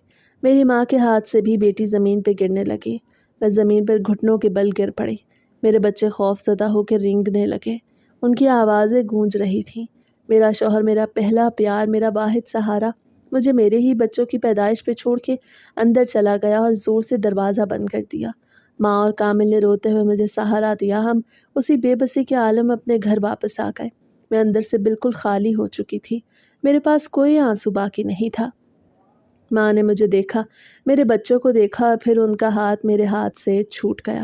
میری ماں کے ہاتھ سے بھی بیٹی زمین پہ گرنے لگی۔ میں زمین پر گھٹنوں کے بل گر پڑی۔ میرے بچے خوف زدہ ہو کے رینگنے لگے۔ ان کی آوازیں گونج رہی تھیں۔ میرا شوہر، میرا پہلا پیار، میرا واحد سہارا، مجھے میرے ہی بچوں کی پیدائش پہ چھوڑ کے اندر چلا گیا اور زور سے دروازہ بند کر دیا۔ ماں اور کامل نے روتے ہوئے مجھے سہارا دیا۔ ہم اسی بے بسی کے عالم میں اپنے گھر واپس آ گئے۔ میں اندر سے بالکل خالی ہو چکی تھی۔ میرے پاس کوئی آنسو باقی نہیں تھا۔ ماں نے مجھے دیکھا، میرے بچوں کو دیکھا اور پھر ان کا ہاتھ میرے ہاتھ سے چھوٹ گیا۔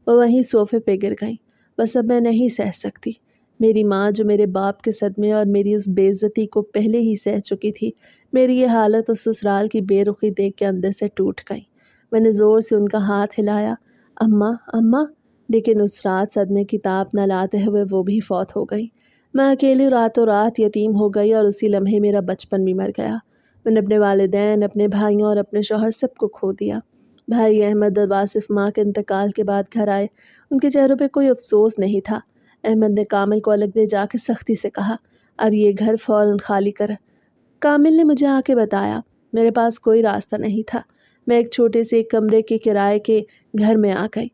وہ وہیں صوفے پہ گر گئیں۔ بس اب میں نہیں سہ سکتی۔ میری ماں جو میرے باپ کے صدمے اور میری اس بے عزتی کو پہلے ہی سہ چکی تھی، میری یہ حالت اور سسرال کی بے رخی دیکھ کے اندر سے ٹوٹ گئی۔ میں نے زور سے ان کا ہاتھ ہلایا، اماں اماں، لیکن اس رات صدمے کی تاب نہ لاتے ہوئے وہ بھی فوت ہو گئی۔ میں اکیلی راتوں رات یتیم ہو گئی اور اسی لمحے میرا بچپن بھی مر گیا۔ میں نے اپنے والدین، اپنے بھائیوں اور اپنے شوہر سب کو کھو دیا۔ بھائی احمد اور واصف ماں کے انتقال کے بعد گھر آئے۔ ان کے چہروں پہ کوئی افسوس نہیں تھا۔ احمد نے کامل کو الگ لے جا کے سختی سے کہا، اب یہ گھر فوراً خالی کر۔ کامل نے مجھے آ کے بتایا، میرے پاس کوئی راستہ نہیں تھا۔ میں ایک چھوٹے سے ایک کمرے کے کرائے کے گھر میں آ گئی۔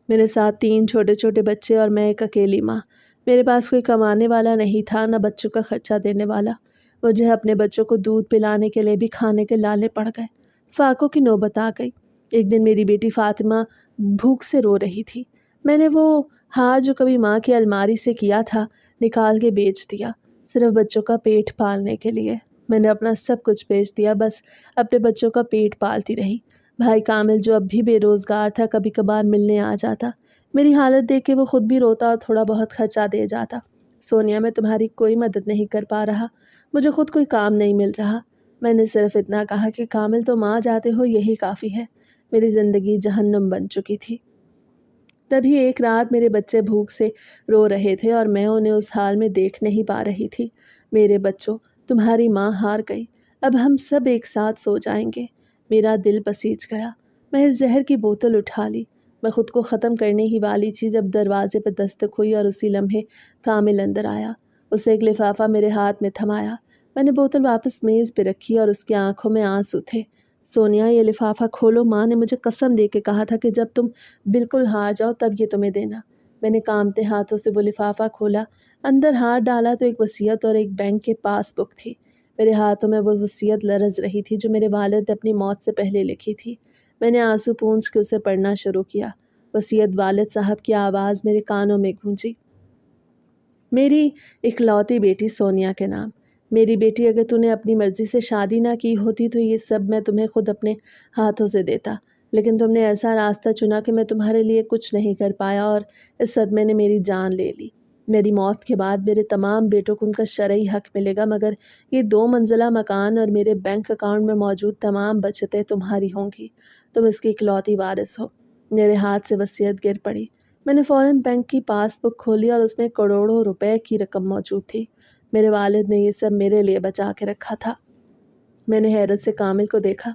میرے ساتھ 3 چھوٹے چھوٹے بچے اور میں ایک اکیلی ماں۔ میرے پاس کوئی کمانے والا نہیں تھا، نہ بچوں کا خرچہ دینے والا۔ مجھے اپنے بچوں کو دودھ پلانے کے لیے بھی کھانے کے لالے پڑ گئے۔ فاقوں کی نوبت آ گئی۔ ایک دن میری بیٹی فاطمہ بھوک سے رو رہی تھی۔ میں نے وہ ہار جو کبھی ماں کی الماری سے کیا تھا نکال کے بیچ دیا، صرف بچوں کا پیٹ پالنے کے لیے۔ میں نے اپنا سب کچھ بیچ دیا، بس اپنے بچوں کا پیٹ پالتی رہی۔ بھائی کامل جو اب بھی بے روزگار تھا کبھی کبھار ملنے آ جاتا۔ میری حالت دیکھ کے وہ خود بھی روتا اور تھوڑا بہت خرچہ دے جاتا۔ سونیا، میں تمہاری کوئی مدد نہیں کر پا رہا، مجھے خود کوئی کام نہیں مل رہا۔ میں نے صرف اتنا کہا کہ کامل تم آ جاتے ہو یہی کافی ہے۔ میری زندگی جہنم بن چکی تھی۔ تبھی ایک رات میرے بچے بھوک سے رو رہے تھے اور میں انہیں اس حال میں دیکھ نہیں پا رہی تھی۔ میرے بچوں، تمہاری ماں ہار گئی، اب ہم سب ایک ساتھ سو جائیں گے۔ میرا دل پسیج گیا۔ میں اس زہر کی بوتل اٹھا لی۔ میں خود کو ختم کرنے ہی والی تھی جب دروازے پہ دستک ہوئی اور اسی لمحے کامل اندر آیا۔ اسے ایک لفافہ میرے ہاتھ میں تھمایا۔ میں نے بوتل واپس میز پہ رکھی اور اس کی آنکھوں میں آنسو تھے۔ سونیا، یہ لفافہ کھولو، ماں نے مجھے قسم دے کے کہا تھا کہ جب تم بالکل ہار جاؤ تب یہ تمہیں دینا۔ میں نے کانپتے ہاتھوں سے وہ لفافہ کھولا، اندر ہاتھ ڈالا تو ایک وصیت اور ایک بینک کے پاس بک تھی۔ میرے ہاتھوں میں وہ وصیت لرز رہی تھی جو میرے والد نے اپنی موت سے پہلے لکھی تھی۔ میں نے آنسو پونچھ کے اسے پڑھنا شروع کیا۔ وصیت والد صاحب کی آواز میرے کانوں میں گونجی، میری اکلوتی بیٹی سونیا کے نام۔ میری بیٹی، اگر تو نے اپنی مرضی سے شادی نہ کی ہوتی تو یہ سب میں تمہیں خود اپنے ہاتھوں سے دیتا، لیکن تم نے ایسا راستہ چنا کہ میں تمہارے لیے کچھ نہیں کر پایا اور اس صدمے نے میری جان لے لی۔ میری موت کے بعد میرے تمام بیٹوں کو ان کا شرعی حق ملے گا، مگر یہ 2 منزلہ مکان اور میرے بینک اکاؤنٹ میں موجود تمام بچتیں تمہاری ہوں گی۔ تم اس کی اکلوتی وارث ہو۔ میرے ہاتھ سے وصیت گر پڑی۔ میں نے فوراً بینک کی پاس بک کھولی اور اس میں کروڑوں روپے کی رقم موجود تھی۔ میرے والد نے یہ سب میرے لیے بچا کے رکھا تھا۔ میں نے حیرت سے کامل کو دیکھا۔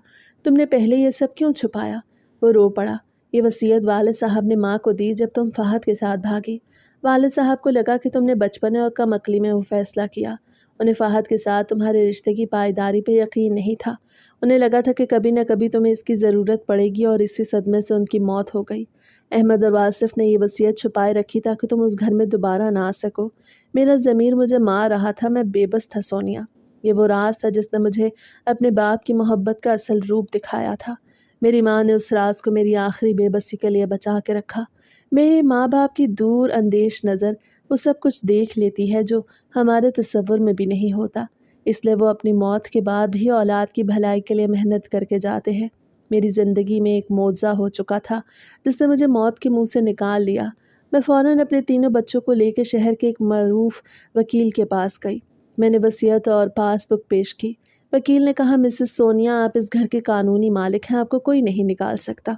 تم نے پہلے یہ سب کیوں چھپایا؟ وہ رو پڑا۔ یہ وصیت والد صاحب نے ماں کو دی جب تم فہد کے ساتھ بھاگی۔ والد صاحب کو لگا کہ تم نے بچپنے اور کم عقلی میں وہ فیصلہ کیا۔ انہیں فہد کے ساتھ تمہارے رشتے کی پائیداری پہ یقین نہیں تھا۔ انہیں لگا تھا کہ کبھی نہ کبھی تمہیں اس کی ضرورت پڑے گی اور اسی صدمے سے ان کی موت ہو گئی۔ احمد اور واصف نے یہ وصیت چھپائے رکھی تاکہ تم اس گھر میں دوبارہ نہ آ سکو۔ میرا ضمیر مجھے مار رہا تھا، میں بے بس تھا سونیا۔ یہ وہ راز تھا جس نے مجھے اپنے باپ کی محبت کا اصل روپ دکھایا تھا۔ میری ماں نے اس راز کو میری آخری بے بسی کے لیے بچا کے رکھا۔ میرے ماں باپ کی دور اندیش نظر وہ سب کچھ دیکھ لیتی ہے جو ہمارے تصور میں بھی نہیں ہوتا، اس لیے وہ اپنی موت کے بعد بھی اولاد کی بھلائی کے لیے محنت کر کے جاتے ہیں۔ میری زندگی میں ایک معجزہ ہو چکا تھا جس نے مجھے موت کے منہ سے نکال لیا۔ میں فوراً اپنے 3 بچوں کو لے کے شہر کے ایک معروف وکیل کے پاس گئی۔ میں نے وصیت اور پاس بک پیش کی۔ وکیل نے کہا، مسز سونیا، آپ اس گھر کے قانونی مالک ہیں، آپ کو کوئی نہیں نکال سکتا۔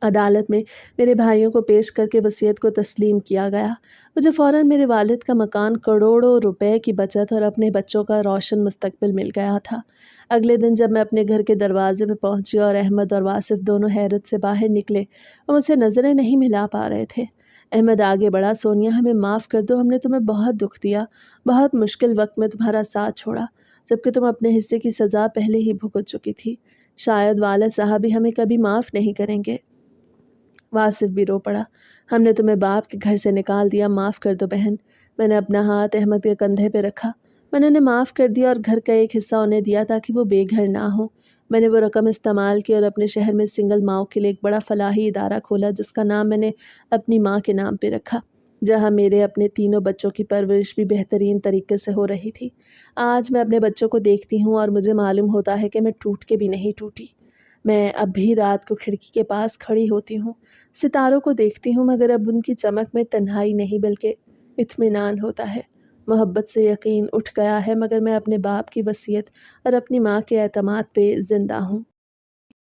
عدالت میں میرے بھائیوں کو پیش کر کے وصیت کو تسلیم کیا گیا۔ مجھے فوراً میرے والد کا مکان، کروڑوں روپے کی بچت اور اپنے بچوں کا روشن مستقبل مل گیا تھا۔ اگلے دن جب میں اپنے گھر کے دروازے پہ پہنچی اور احمد اور واصف دونوں حیرت سے باہر نکلے، وہ مجھ سے نظریں نہیں ملا پا رہے تھے۔ احمد آگے بڑھا، سونیا، ہمیں معاف کر دو، ہم نے تمہیں بہت دکھ دیا، بہت مشکل وقت میں تمہارا ساتھ چھوڑا، جبکہ تم اپنے حصے کی سزا پہلے ہی بھگت چکی تھی۔ شاید والد صاحب بھی ہمیں کبھی معاف نہیں کریں گے۔ واصف بھی رو پڑا، ہم نے تمہیں باپ کے گھر سے نکال دیا، معاف کر دو بہن۔ میں نے اپنا ہاتھ احمد کے کندھے پہ رکھا۔ میں نے انہیں معاف کر دیا اور گھر کا ایک حصہ انہیں دیا تاکہ وہ بے گھر نہ ہوں۔ میں نے وہ رقم استعمال کی اور اپنے شہر میں سنگل ماؤں کے لیے ایک بڑا فلاحی ادارہ کھولا جس کا نام میں نے اپنی ماں کے نام پہ رکھا، جہاں میرے اپنے 3 بچوں کی پرورش بھی بہترین طریقے سے ہو رہی تھی۔ آج میں اپنے بچوں کو دیکھتی ہوں اور مجھے معلوم ہوتا ہے کہ میں ٹوٹ کے بھی نہیں ٹوٹی۔ میں اب بھی رات کو کھڑکی کے پاس کھڑی ہوتی ہوں، ستاروں کو دیکھتی ہوں، مگر اب ان کی چمک میں تنہائی نہیں بلکہ اطمینان ہوتا ہے۔ محبت سے یقین اٹھ گیا ہے، مگر میں اپنے باپ کی وصیت اور اپنی ماں کے اعتماد پہ زندہ ہوں۔